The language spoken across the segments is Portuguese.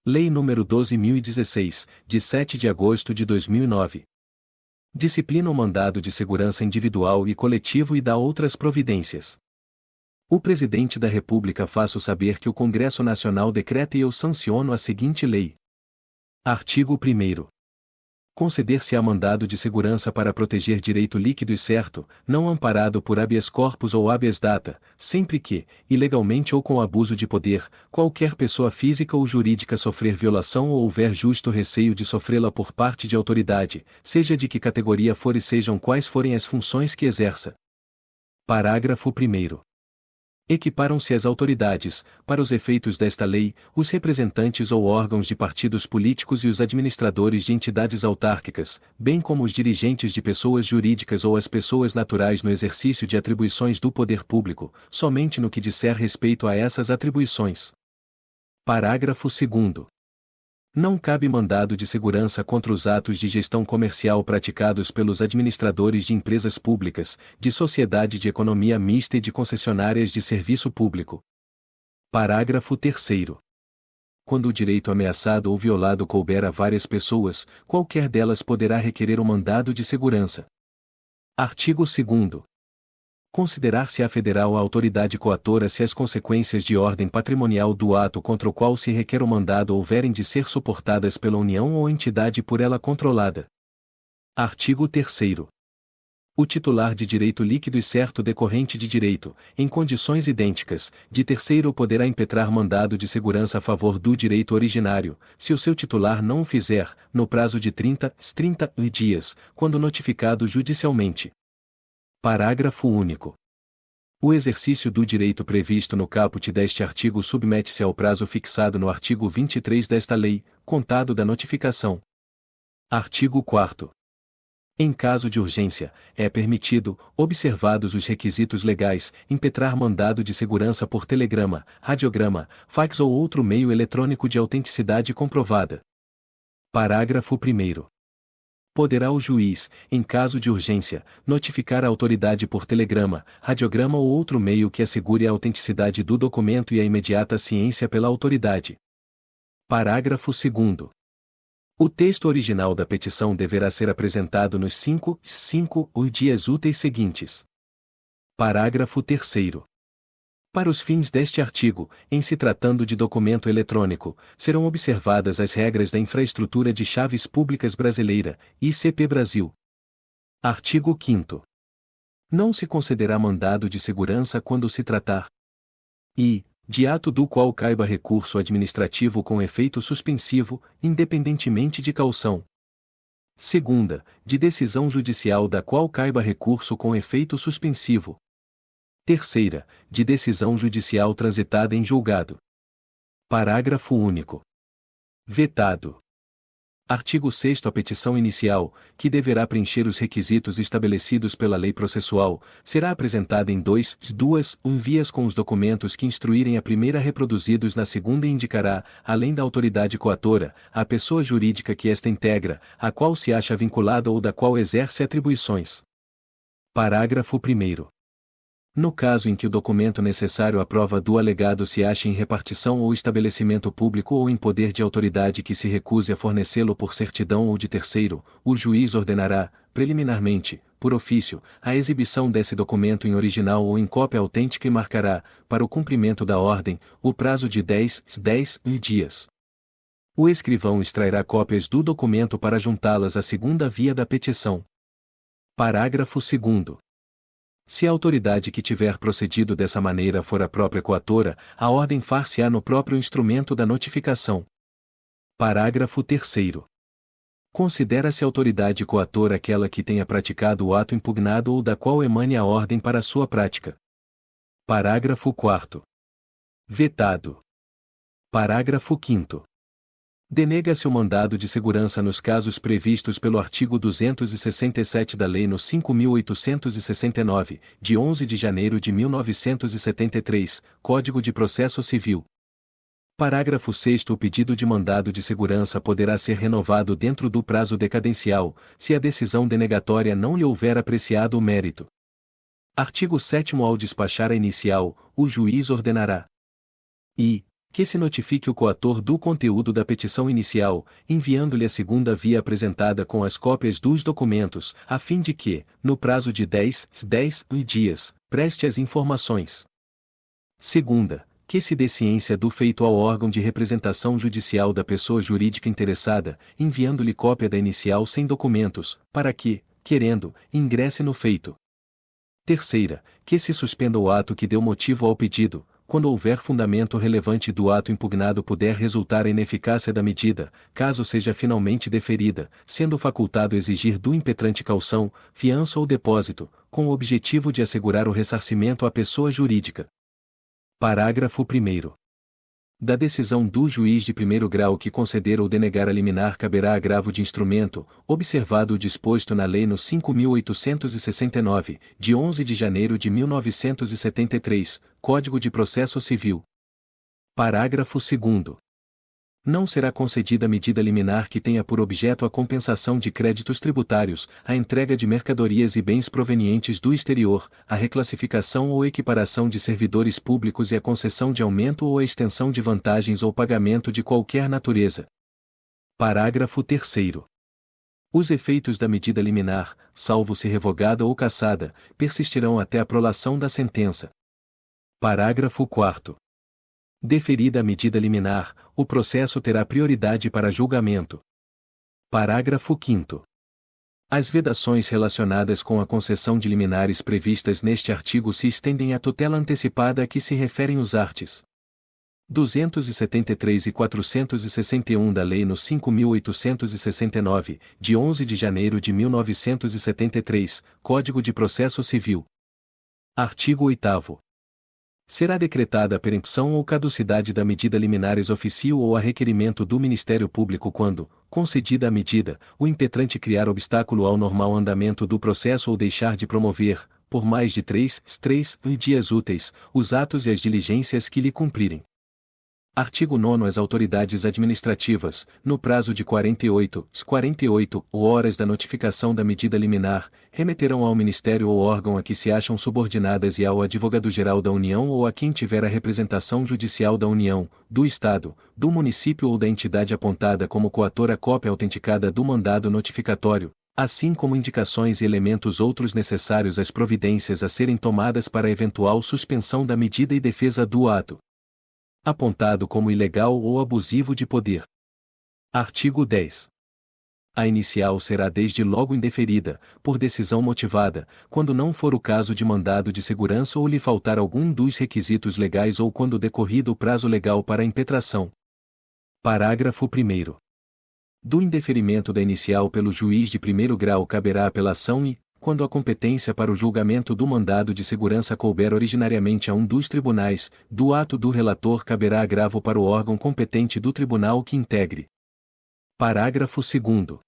Lei nº 12.016, de 7 de agosto de 2009. Disciplina o mandado de segurança individual e coletivo e dá outras providências. O Presidente da República faço saber que o Congresso Nacional decreta e eu sanciono a seguinte lei. Artigo 1º. Conceder-se-á mandado de segurança para proteger direito líquido e certo, não amparado por habeas corpus ou habeas data, sempre que, ilegalmente ou com abuso de poder, qualquer pessoa física ou jurídica sofrer violação ou houver justo receio de sofrê-la por parte de autoridade, seja de que categoria for e sejam quais forem as funções que exerça. Parágrafo 1º. Equiparam-se as autoridades, para os efeitos desta lei, os representantes ou órgãos de partidos políticos e os administradores de entidades autárquicas, bem como os dirigentes de pessoas jurídicas ou as pessoas naturais no exercício de atribuições do poder público, somente no que disser respeito a essas atribuições. Parágrafo 2º. Não cabe mandado de segurança contra os atos de gestão comercial praticados pelos administradores de empresas públicas, de sociedade de economia mista e de concessionárias de serviço público. Parágrafo 3º. Quando o direito ameaçado ou violado couber a várias pessoas, qualquer delas poderá requerer o mandado de segurança. Artigo 2º. Considerar-se-á federal a autoridade coatora se as consequências de ordem patrimonial do ato contra o qual se requer o mandado houverem de ser suportadas pela União ou entidade por ela controlada. Artigo 3º. O titular de direito líquido e certo decorrente de direito, em condições idênticas, de terceiro poderá impetrar mandado de segurança a favor do direito originário, se o seu titular não o fizer, no prazo de 30 dias, quando notificado judicialmente. Parágrafo único. O exercício do direito previsto no caput deste artigo submete-se ao prazo fixado no artigo 23 desta lei, contado da notificação. Artigo 4º. Em caso de urgência, é permitido, observados os requisitos legais, impetrar mandado de segurança por telegrama, radiograma, fax ou outro meio eletrônico de autenticidade comprovada. Parágrafo 1º. Poderá o juiz, em caso de urgência, notificar a autoridade por telegrama, radiograma ou outro meio que assegure a autenticidade do documento e a imediata ciência pela autoridade. Parágrafo 2º. O texto original da petição deverá ser apresentado nos 5 dias úteis seguintes. Parágrafo 3º. Para os fins deste artigo, em se tratando de documento eletrônico, serão observadas as regras da Infraestrutura de Chaves Públicas Brasileira, ICP Brasil. Artigo 5º. Não se concederá mandado de segurança quando se tratar de ato do qual caiba recurso administrativo com efeito suspensivo, independentemente de caução. Segunda, de decisão judicial da qual caiba recurso com efeito suspensivo. Terceira, de decisão judicial transitada em julgado. Parágrafo único. Vetado. Artigo 6º. A petição inicial, que deverá preencher os requisitos estabelecidos pela lei processual, será apresentada em duas vias com os documentos que instruírem a primeira reproduzidos na segunda e indicará, além da autoridade coatora, a pessoa jurídica que esta integra, a qual se acha vinculada ou da qual exerce atribuições. Parágrafo 1º. No caso em que o documento necessário à prova do alegado se ache em repartição ou estabelecimento público ou em poder de autoridade que se recuse a fornecê-lo por certidão ou de terceiro, o juiz ordenará, preliminarmente, por ofício, a exibição desse documento em original ou em cópia autêntica e marcará, para o cumprimento da ordem, o prazo de 10 dias. O escrivão extrairá cópias do documento para juntá-las à segunda via da petição. Parágrafo 2º. Se a autoridade que tiver procedido dessa maneira for a própria coatora, a ordem far-se-á no próprio instrumento da notificação. Parágrafo 3º. Considera-se autoridade coatora aquela que tenha praticado o ato impugnado ou da qual emane a ordem para sua prática. Parágrafo 4º. Vetado. Parágrafo 5º. Denega-se o mandado de segurança nos casos previstos pelo artigo 267 da Lei no 5.869, de 11 de janeiro de 1973, Código de Processo Civil. Parágrafo 6º. O pedido de mandado de segurança poderá ser renovado dentro do prazo decadencial, se a decisão denegatória não lhe houver apreciado o mérito. Artigo 7º. Ao despachar a inicial, o juiz ordenará que se notifique o coator do conteúdo da petição inicial, enviando-lhe a segunda via apresentada com as cópias dos documentos, a fim de que, no prazo de 10 dias, preste as informações. Segunda, que se dê ciência do feito ao órgão de representação judicial da pessoa jurídica interessada, enviando-lhe cópia da inicial sem documentos, para que, querendo, ingresse no feito. Terceira, que se suspenda o ato que deu motivo ao pedido, quando houver fundamento relevante do ato impugnado puder resultar a ineficácia da medida, caso seja finalmente deferida, sendo facultado exigir do impetrante caução, fiança ou depósito, com o objetivo de assegurar o ressarcimento à pessoa jurídica. Parágrafo 1º. Da decisão do juiz de primeiro grau que conceder ou denegar a liminar caberá agravo de instrumento, observado o disposto na Lei no 5.869, de 11 de janeiro de 1973, Código de Processo Civil. Parágrafo 2º. Não será concedida medida liminar que tenha por objeto a compensação de créditos tributários, a entrega de mercadorias e bens provenientes do exterior, a reclassificação ou equiparação de servidores públicos e a concessão de aumento ou a extensão de vantagens ou pagamento de qualquer natureza. Parágrafo 3º. Os efeitos da medida liminar, salvo se revogada ou cassada, persistirão até a prolação da sentença. Parágrafo 4º. Deferida a medida liminar, o processo terá prioridade para julgamento. Parágrafo 5º. As vedações relacionadas com a concessão de liminares previstas neste artigo se estendem à tutela antecipada a que se referem os arts. 273 e 461 da Lei no 5.869, de 11 de janeiro de 1973, Código de Processo Civil. Artigo 8º. Será decretada a perempção ou caducidade da medida liminar ex officio ou a requerimento do Ministério Público quando, concedida a medida, o impetrante criar obstáculo ao normal andamento do processo ou deixar de promover, por mais de 3 dias úteis, os atos e as diligências que lhe cumprirem. Artigo 9. As autoridades administrativas, no prazo de 48 horas da notificação da medida liminar, remeterão ao Ministério ou órgão a que se acham subordinadas e ao Advogado-Geral da União ou a quem tiver a representação judicial da União, do Estado, do município ou da entidade apontada como coator a cópia autenticada do mandado notificatório, assim como indicações e elementos outros necessários às providências a serem tomadas para a eventual suspensão da medida e defesa do ato apontado como ilegal ou abusivo de poder. Artigo 10. A inicial será desde logo indeferida, por decisão motivada, quando não for o caso de mandado de segurança ou lhe faltar algum dos requisitos legais ou quando decorrido o prazo legal para a impetração. Parágrafo 1º. Do indeferimento da inicial pelo juiz de primeiro grau caberá apelação e, quando a competência para o julgamento do mandado de segurança couber originariamente a um dos tribunais, do ato do relator caberá agravo para o órgão competente do tribunal que integre. Parágrafo 2º.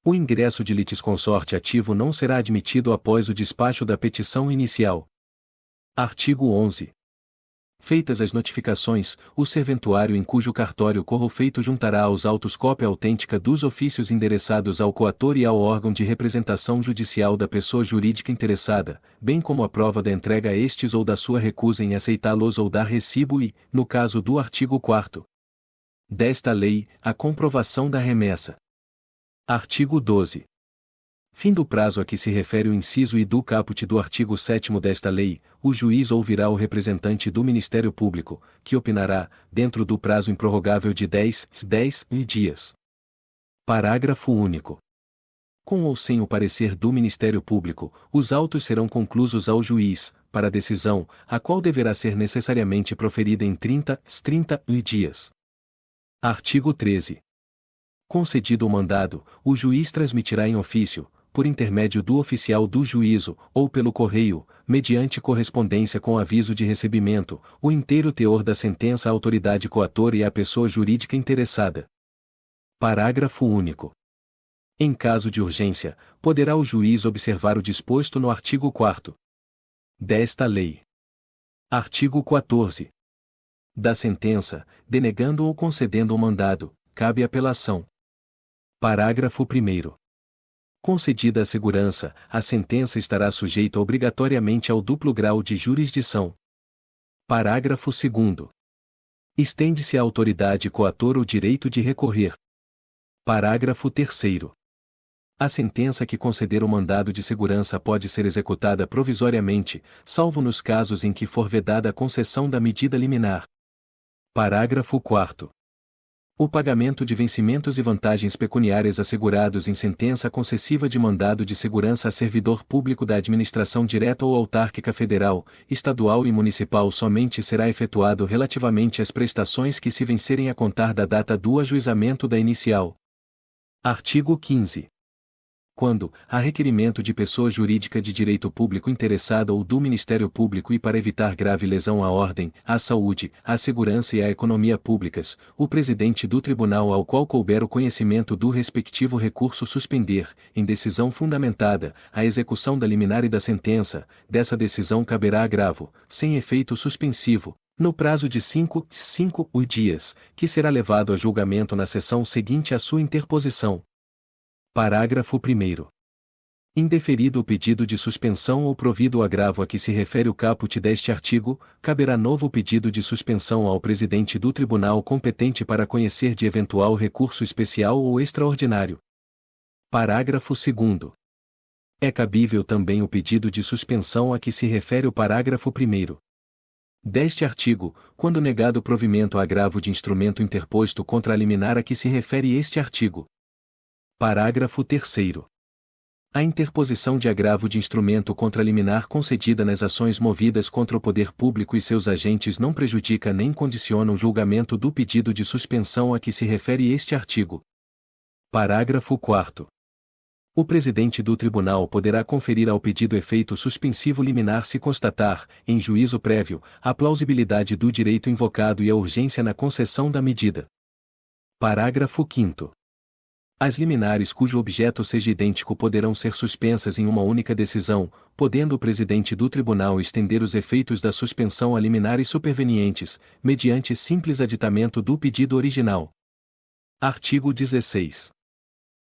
O ingresso de litisconsorte ativo não será admitido após o despacho da petição inicial. Artigo 11. Feitas as notificações, o serventuário em cujo cartório corra o feito juntará aos autos cópia autêntica dos ofícios endereçados ao coator e ao órgão de representação judicial da pessoa jurídica interessada, bem como a prova da entrega a estes ou da sua recusa em aceitá-los ou dar recibo e, no caso do artigo 4º desta lei, a comprovação da remessa. Artigo 12. Fim do prazo a que se refere o inciso I do caput do artigo 7º desta lei, o juiz ouvirá o representante do Ministério Público, que opinará, dentro do prazo improrrogável de 10 dias. Parágrafo único. Com ou sem o parecer do Ministério Público, os autos serão conclusos ao juiz, para decisão, a qual deverá ser necessariamente proferida em 30 dias. Artigo 13. Concedido o mandado, o juiz transmitirá em ofício, por intermédio do oficial do juízo, ou pelo correio, mediante correspondência com aviso de recebimento, o inteiro teor da sentença à autoridade coatora e à pessoa jurídica interessada. Parágrafo único. Em caso de urgência, poderá o juiz observar o disposto no artigo 4º desta lei. Artigo 14. Da sentença, denegando ou concedendo o mandado, cabe apelação. Parágrafo 1º. Concedida a segurança, a sentença estará sujeita obrigatoriamente ao duplo grau de jurisdição. Parágrafo 2º. Estende-se à autoridade coatora o direito de recorrer. Parágrafo 3º. A sentença que conceder o mandado de segurança pode ser executada provisoriamente, salvo nos casos em que for vedada a concessão da medida liminar. Parágrafo 4º. O pagamento de vencimentos e vantagens pecuniárias assegurados em sentença concessiva de mandado de segurança a servidor público da administração direta ou autárquica federal, estadual e municipal somente será efetuado relativamente às prestações que se vencerem a contar da data do ajuizamento da inicial. Artigo 15. Quando, a requerimento de pessoa jurídica de direito público interessada ou do Ministério Público e para evitar grave lesão à ordem, à saúde, à segurança e à economia públicas, o presidente do tribunal ao qual couber o conhecimento do respectivo recurso suspender, em decisão fundamentada, a execução da liminar e da sentença, dessa decisão caberá agravo, sem efeito suspensivo, no prazo de 5 dias, que será levado a julgamento na sessão seguinte à sua interposição. Parágrafo 1º. Indeferido o pedido de suspensão ou provido o agravo a que se refere o caput deste artigo, caberá novo pedido de suspensão ao presidente do tribunal competente para conhecer de eventual recurso especial ou extraordinário. Parágrafo 2º. É cabível também o pedido de suspensão a que se refere o parágrafo 1º deste artigo, quando negado provimento a agravo de instrumento interposto contra a liminar a que se refere este artigo. Parágrafo 3º. A interposição de agravo de instrumento contra a liminar concedida nas ações movidas contra o poder público e seus agentes não prejudica nem condiciona o julgamento do pedido de suspensão a que se refere este artigo. Parágrafo 4º. O presidente do tribunal poderá conferir ao pedido efeito suspensivo liminar se constatar, em juízo prévio, a plausibilidade do direito invocado e a urgência na concessão da medida. Parágrafo 5º. As liminares cujo objeto seja idêntico poderão ser suspensas em uma única decisão, podendo o presidente do tribunal estender os efeitos da suspensão a liminares supervenientes, mediante simples aditamento do pedido original. Artigo 16.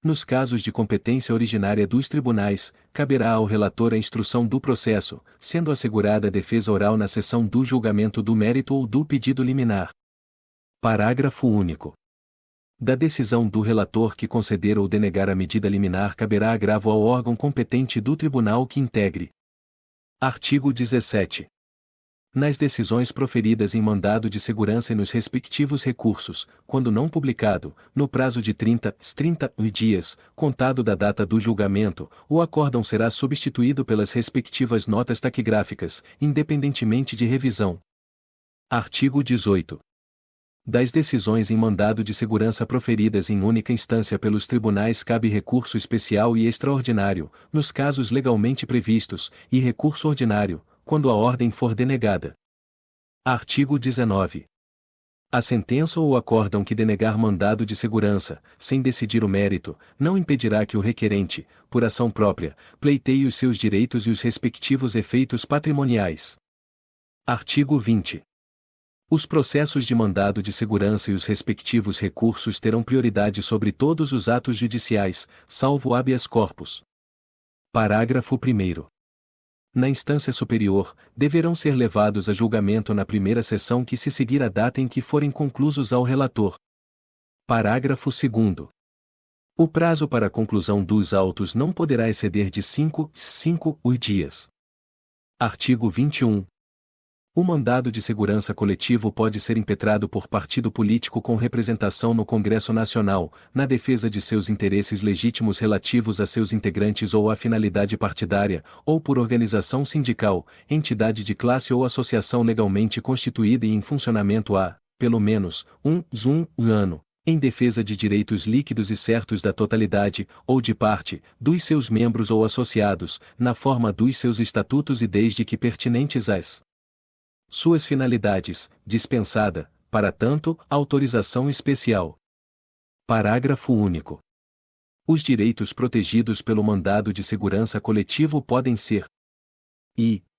Nos casos de competência originária dos tribunais, caberá ao relator a instrução do processo, sendo assegurada a defesa oral na sessão do julgamento do mérito ou do pedido liminar. Parágrafo único. Da decisão do relator que conceder ou denegar a medida liminar caberá agravo ao órgão competente do tribunal que integre. Artigo 17. Nas decisões proferidas em mandado de segurança e nos respectivos recursos, quando não publicado, no prazo de 30 dias, contado da data do julgamento, o acórdão será substituído pelas respectivas notas taquigráficas, independentemente de revisão. Artigo 18. Das decisões em mandado de segurança proferidas em única instância pelos tribunais cabe recurso especial e extraordinário, nos casos legalmente previstos, e recurso ordinário, quando a ordem for denegada. Artigo 19. A sentença ou acórdão que denegar mandado de segurança, sem decidir o mérito, não impedirá que o requerente, por ação própria, pleiteie os seus direitos e os respectivos efeitos patrimoniais. Artigo 20. Os processos de mandado de segurança e os respectivos recursos terão prioridade sobre todos os atos judiciais, salvo habeas corpus. Parágrafo 1º. Na instância superior, deverão ser levados a julgamento na primeira sessão que se seguir a data em que forem conclusos ao relator. Parágrafo 2º. O prazo para a conclusão dos autos não poderá exceder de 5 dias. Artigo 21. O mandado de segurança coletivo pode ser impetrado por partido político com representação no Congresso Nacional, na defesa de seus interesses legítimos relativos a seus integrantes ou à finalidade partidária, ou por organização sindical, entidade de classe ou associação legalmente constituída e em funcionamento há, pelo menos, um ano, em defesa de direitos líquidos e certos da totalidade, ou de parte, dos seus membros ou associados, na forma dos seus estatutos e desde que pertinentes às suas finalidades, dispensada, para tanto, autorização especial. Parágrafo único. Os direitos protegidos pelo mandado de segurança coletivo podem ser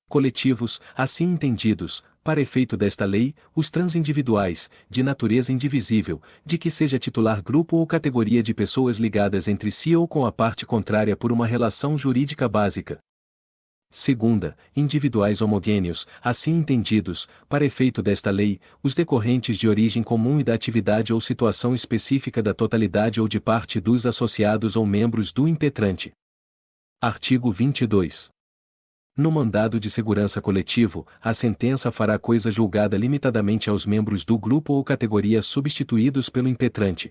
coletivos, assim entendidos, para efeito desta lei, os transindividuais, de natureza indivisível, de que seja titular grupo ou categoria de pessoas ligadas entre si ou com a parte contrária por uma relação jurídica básica. Segunda, individuais homogêneos, assim entendidos, para efeito desta lei, os decorrentes de origem comum e da atividade ou situação específica da totalidade ou de parte dos associados ou membros do impetrante. Artigo 22. No mandado de segurança coletivo, a sentença fará coisa julgada limitadamente aos membros do grupo ou categoria substituídos pelo impetrante.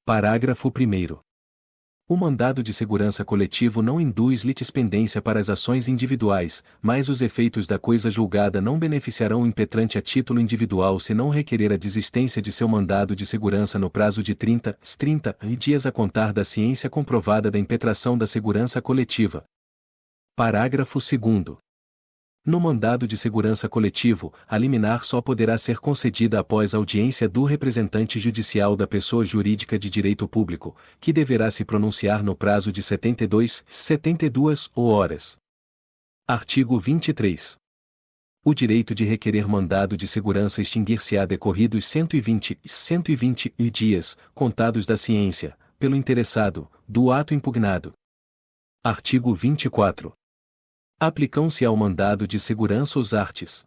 Parágrafo 1º. O mandado de segurança coletivo não induz litispendência para as ações individuais, mas os efeitos da coisa julgada não beneficiarão o impetrante a título individual se não requerer a desistência de seu mandado de segurança no prazo de 30 dias a contar da ciência comprovada da impetração da segurança coletiva. Parágrafo 2º. No mandado de segurança coletivo, a liminar só poderá ser concedida após audiência do representante judicial da pessoa jurídica de direito público, que deverá se pronunciar no prazo de 72 horas. Artigo 23. O direito de requerer mandado de segurança extinguir-se-á decorridos 120 dias, contados da ciência, pelo interessado, do ato impugnado. Artigo 24. Aplicam-se ao mandado de segurança os arts.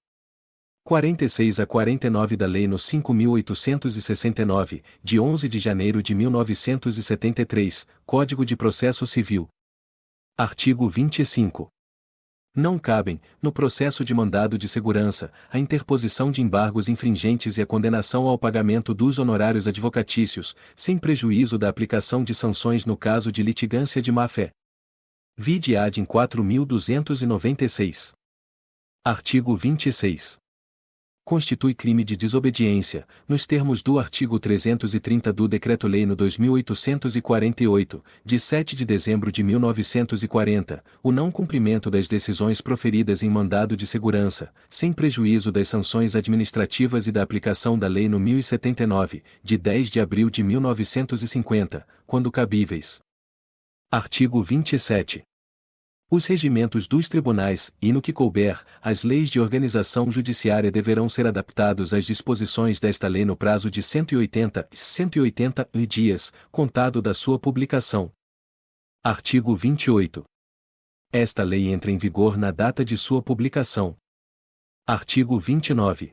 46 a 49 da Lei no 5.869, de 11 de janeiro de 1973, Código de Processo Civil. Artigo 25. Não cabem, no processo de mandado de segurança, a interposição de embargos infringentes e a condenação ao pagamento dos honorários advocatícios, sem prejuízo da aplicação de sanções no caso de litigância de má-fé. Vide ad 4296. Artigo 26. Constitui crime de desobediência, nos termos do artigo 330 do Decreto-Lei nº 2848, de 7 de dezembro de 1940, o não cumprimento das decisões proferidas em mandado de segurança, sem prejuízo das sanções administrativas e da aplicação da Lei nº 1079, de 10 de abril de 1950, quando cabíveis. Artigo 27. Os regimentos dos tribunais, e no que couber, as leis de organização judiciária deverão ser adaptados às disposições desta lei no prazo de 180 dias, contado da sua publicação. Artigo 28. Esta lei entra em vigor na data de sua publicação. Artigo 29.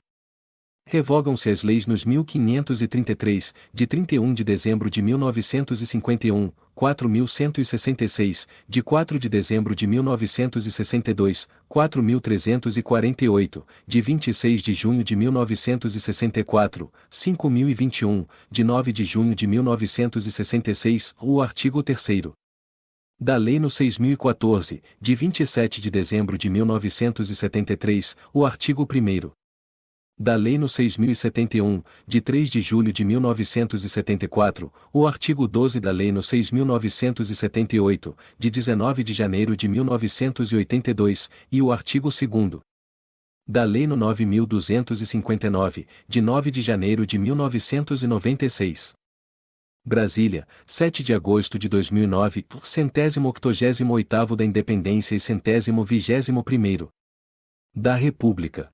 Revogam-se as leis nos 1533, de 31 de dezembro de 1951, 4.166, de 4 de dezembro de 1962, 4.348, de 26 de junho de 1964, 5.021, de 9 de junho de 1966, o artigo 3º. Da Lei no 6.014, de 27 de dezembro de 1973, o artigo 1º. Da Lei no 6.071, de 3 de julho de 1974, o artigo 12 da Lei no 6.978, de 19 de janeiro de 1982, e o artigo 2º. Da Lei no 9.259, de 9 de janeiro de 1996. Brasília, 7 de agosto de 2009, 188º da Independência e 121º da República.